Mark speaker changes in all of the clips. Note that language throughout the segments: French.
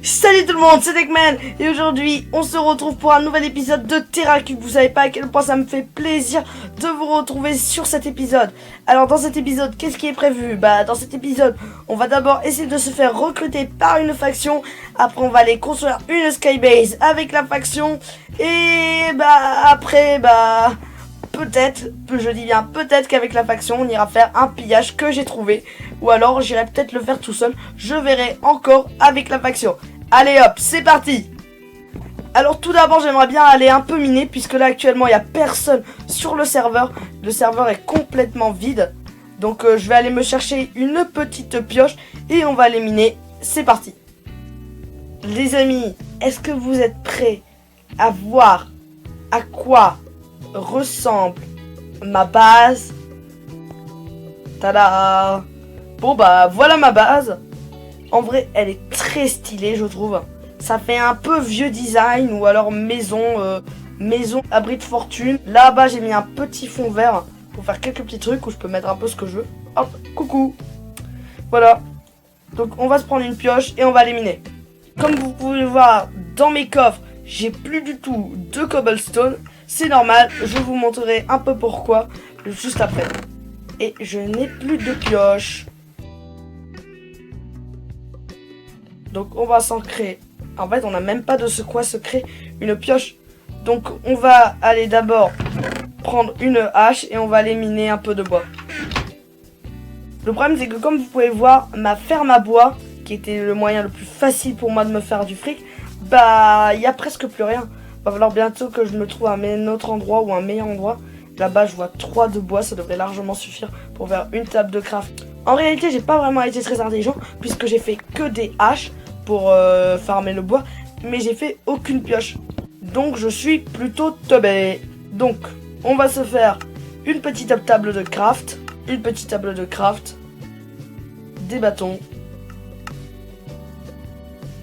Speaker 1: Salut tout le monde, c'est Techman et aujourd'hui on se retrouve pour un nouvel épisode de TerraCube. Vous savez pas à quel point ça me fait plaisir de vous retrouver sur cet épisode. Alors dans cet épisode, qu'est-ce qui est prévu? Dans cet épisode, on va d'abord essayer de se faire recruter par une faction. Après on va aller construire une skybase avec la faction. Et après peut-être, je dis bien peut-être qu'avec la faction on ira faire un pillage que j'ai trouvé. Ou alors j'irai peut-être le faire tout seul, je verrai encore avec la faction. Allez hop, c'est parti. Alors tout d'abord j'aimerais bien aller un peu miner, puisque là actuellement il n'y a personne sur le serveur. Le serveur est complètement vide. Donc je vais aller me chercher une petite pioche et on va aller miner. C'est parti. Les amis, est-ce que vous êtes prêts à voir à quoi ressemble ma base? Tada! Bon voilà ma base. En vrai elle est très stylée, je trouve. Ça fait un peu vieux design ou alors maison abri de fortune. Là-bas j'ai mis un petit fond vert pour faire quelques petits trucs où je peux mettre un peu ce que je veux. Hop, coucou. Voilà. Donc on va se prendre une pioche et on va les miner. Comme vous pouvez le voir dans mes coffres, j'ai plus du tout de cobblestone. C'est normal, je vous montrerai un peu pourquoi juste après. Et je n'ai plus de pioche. Donc on va s'en créer. En fait on n'a même pas de quoi se créer une pioche. Donc on va aller d'abord prendre une hache et on va aller miner un peu de bois. Le problème c'est que comme vous pouvez voir, ma ferme à bois, qui était le moyen le plus facile pour moi de me faire du fric, il y a presque plus rien. Va falloir bientôt que je me trouve un autre endroit ou un meilleur endroit. Là-bas je vois 3 de bois, ça devrait largement suffire pour faire une table de craft. En réalité j'ai pas vraiment été très intelligent puisque j'ai fait que des haches pour farmer le bois, mais j'ai fait aucune pioche. Donc je suis plutôt teubé. Donc on va se faire une petite table de craft, des bâtons.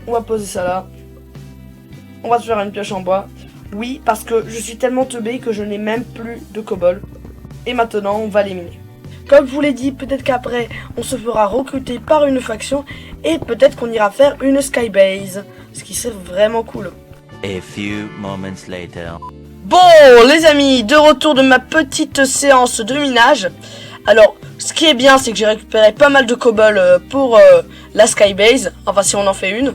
Speaker 1: On va poser ça là. On va se faire une pioche en bois. Oui, parce que je suis tellement teubé que je n'ai même plus de cobble. Et maintenant on va les miner. Comme je vous l'ai dit, peut-être qu'après, on se fera recruter par une faction et peut-être qu'on ira faire une skybase, ce qui serait vraiment cool.
Speaker 2: A few moments later.
Speaker 1: Bon, les amis, de retour de ma petite séance de minage. Alors, ce qui est bien, c'est que j'ai récupéré pas mal de cobble pour la skybase, enfin si on en fait une.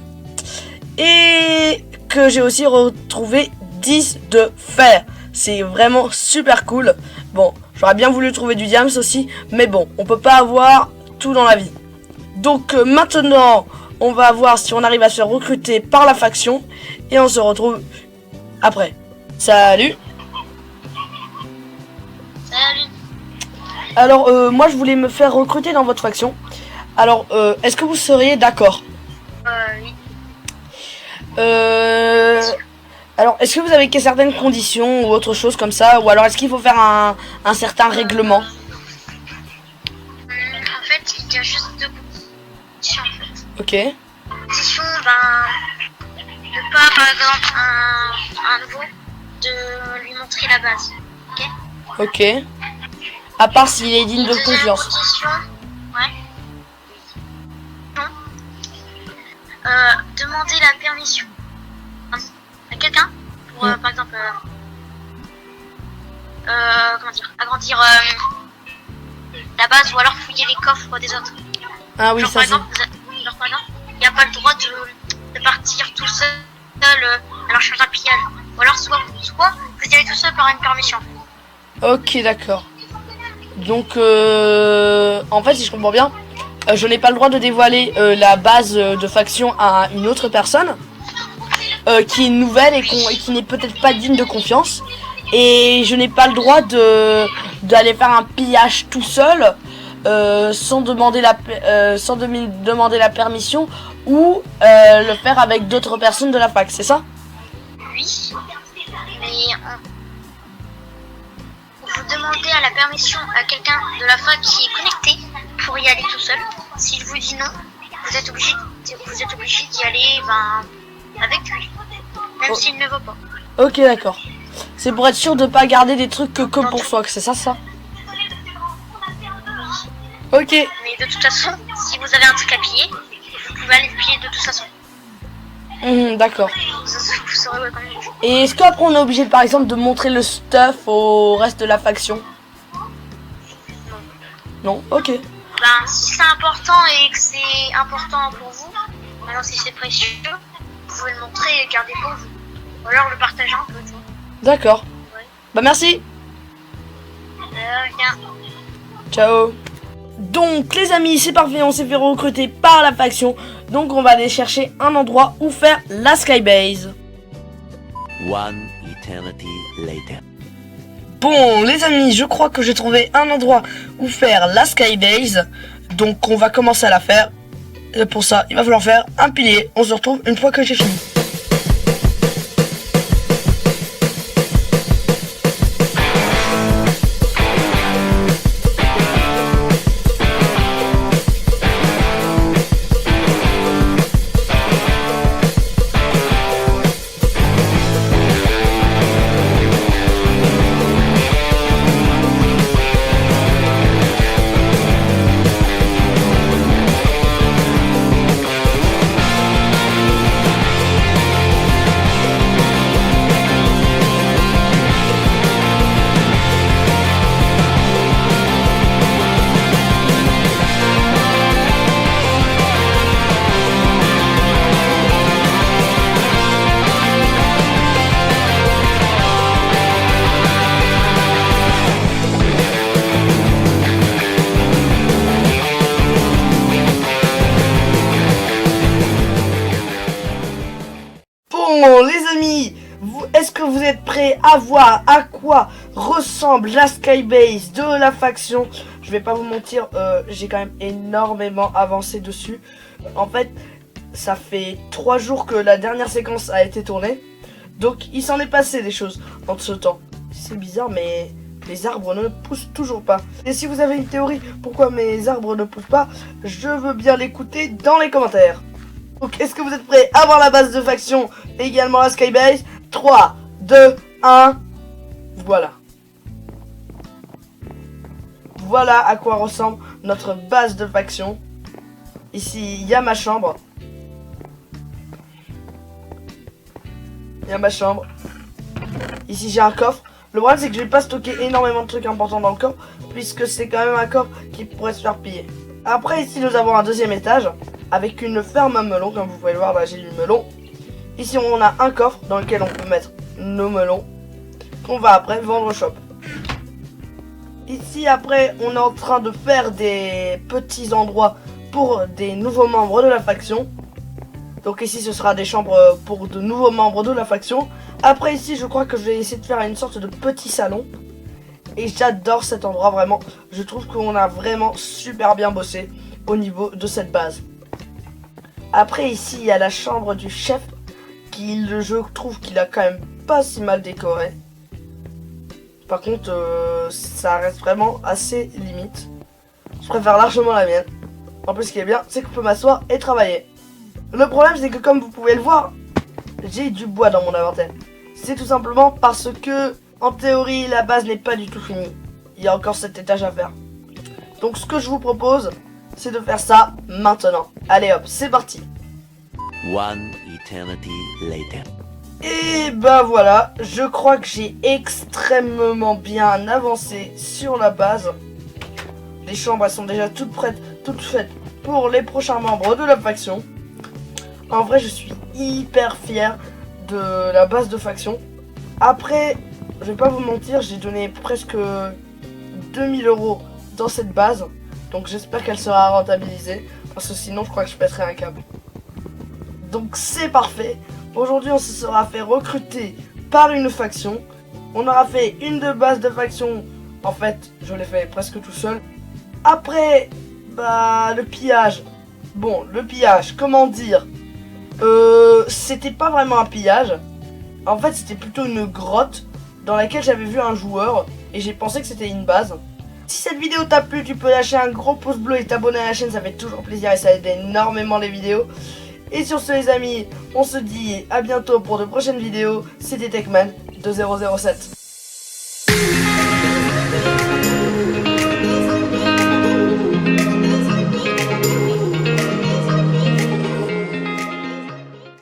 Speaker 1: Et que j'ai aussi retrouvé 10 de fer. C'est vraiment super cool. Bon, j'aurais bien voulu trouver du diams aussi, mais bon, on peut pas avoir tout dans la vie. Donc maintenant, on va voir si on arrive à se faire recruter par la faction et on se retrouve après. Salut.
Speaker 3: Salut.
Speaker 1: Alors moi je voulais me faire recruter dans votre faction. Alors est-ce que vous seriez d'accord?
Speaker 3: Oui.
Speaker 1: Alors, est-ce que vous avez certaines conditions ou autre chose comme ça? Ou alors est-ce qu'il faut faire un certain règlement?
Speaker 3: En fait, il y a juste deux conditions en fait.
Speaker 1: Ok.
Speaker 3: Condition, de pas par exemple un nouveau, de lui montrer la base. Ok.
Speaker 1: Ok. À part s'il est digne de
Speaker 3: Deuxième
Speaker 1: confiance.
Speaker 3: condition, ouais. Demander la permission à quelqu'un pour par exemple comment dire, agrandir la base ou alors fouiller les coffres des autres.
Speaker 1: Ah oui,
Speaker 3: Genre
Speaker 1: ça
Speaker 3: par
Speaker 1: c'est.
Speaker 3: exemple, il n'y a pas le droit de partir tout seul à la recherche d'un pillage. Ou alors soit vous y allez tout seul par une permission.
Speaker 1: Ok, d'accord. Donc, en fait, si je comprends bien, je n'ai pas le droit de dévoiler la base de faction à une autre personne qui est nouvelle et qui n'est peut-être pas digne de confiance. Et je n'ai pas le droit d'aller faire un pillage tout seul sans demander demander la permission ou le faire avec d'autres personnes de la fac, c'est ça?
Speaker 3: Oui, mais vous demandez à la permission à quelqu'un de la fac qui est connecté pour y aller tout seul. S'il vous dit non, vous êtes obligé d'y aller avec lui, même s'il ne veut pas.
Speaker 1: Ok, d'accord. C'est pour être sûr de pas garder des trucs que pour soi, que c'est ça? Ok.
Speaker 3: Mais de toute façon, si vous avez un truc à piller, vous pouvez aller le piller de toute façon.
Speaker 1: D'accord.
Speaker 3: Vous saurez ouais, quand même.
Speaker 1: Et est-ce qu'après on est obligé par exemple de montrer le stuff au reste de la faction?
Speaker 3: Non.
Speaker 1: Non? Ok.
Speaker 3: Ben, si c'est important et que c'est important pour vous, alors si c'est précieux, vous pouvez le montrer et garder pour vous. Ou alors le partager un peu, tu vois.
Speaker 1: D'accord.
Speaker 3: Ouais.
Speaker 1: Bah merci.
Speaker 3: Rien.
Speaker 1: Ciao. Donc les amis, c'est parfait, on s'est fait recruter par la faction. Donc on va aller chercher un endroit où faire la skybase.
Speaker 2: One eternity later.
Speaker 1: Bon les amis, je crois que j'ai trouvé un endroit où faire la skybase. Donc on va commencer à la faire. Et pour ça, il va falloir faire un pilier. On se retrouve une fois que j'ai fini. Bon les amis, est-ce que vous êtes prêts à voir à quoi ressemble la skybase de la faction? Je vais pas vous mentir, j'ai quand même énormément avancé dessus. En fait, ça fait 3 jours que la dernière séquence a été tournée. Donc il s'en est passé des choses en ce temps. C'est bizarre mais les arbres ne poussent toujours pas. Et si vous avez une théorie pourquoi mes arbres ne poussent pas, je veux bien l'écouter dans les commentaires. Donc est-ce que vous êtes prêts à voir la base de faction et également la skybase? 3, 2, 1, voilà. Voilà à quoi ressemble notre base de faction. Ici, il y a ma chambre. Il y a ma chambre. Ici, j'ai un coffre. Le problème, c'est que je vais pas stocker énormément de trucs importants dans le coffre, puisque c'est quand même un coffre qui pourrait se faire piller. Après, ici, nous avons un deuxième étage, avec une ferme à melons, comme vous pouvez le voir, là, j'ai du melon. Ici, on a un coffre dans lequel on peut mettre nos melons, qu'on va après vendre au shop. Ici, après, on est en train de faire des petits endroits pour des nouveaux membres de la faction. Donc ici, ce sera des chambres pour de nouveaux membres de la faction. Après, ici, je crois que je vais essayer de faire une sorte de petit salon. Et j'adore cet endroit, vraiment. Je trouve qu'on a vraiment super bien bossé au niveau de cette base. Après, ici, il y a la chambre du chef, qui, je trouve qu'il a quand même pas si mal décoré. Par contre, ça reste vraiment assez limite. Je préfère largement la mienne. En plus, ce qui est bien, c'est qu'on peut m'asseoir et travailler. Le problème, c'est que comme vous pouvez le voir, j'ai du bois dans mon inventaire. C'est tout simplement parce que, en théorie, la base n'est pas du tout finie. Il y a encore 7 étages à faire. Donc ce que je vous propose, c'est de faire ça maintenant. Allez hop, c'est parti.
Speaker 2: One eternity later.
Speaker 1: Et bah voilà, je crois que j'ai extrêmement bien avancé sur la base. Les chambres, elles sont déjà toutes prêtes, toutes faites pour les prochains membres de la faction. En vrai, je suis hyper fier de la base de faction. Après, je vais pas vous mentir, j'ai donné presque 2000 € dans cette base. Donc j'espère qu'elle sera rentabilisée, parce que sinon je crois que je pèterai un câble. Donc c'est parfait. Aujourd'hui, on se sera fait recruter par une faction. On aura fait une de base de faction. En fait, je l'ai fait presque tout seul. Après, bah, le pillage. Bon, le pillage, comment dire, c'était pas vraiment un pillage. En fait, c'était plutôt une grotte dans laquelle j'avais vu un joueur et j'ai pensé que c'était une base. Si cette vidéo t'a plu, tu peux lâcher un gros pouce bleu et t'abonner à la chaîne, ça fait toujours plaisir et ça aide énormément les vidéos. Et sur ce les amis, on se dit à bientôt pour de prochaines vidéos. C'était Techman 2007.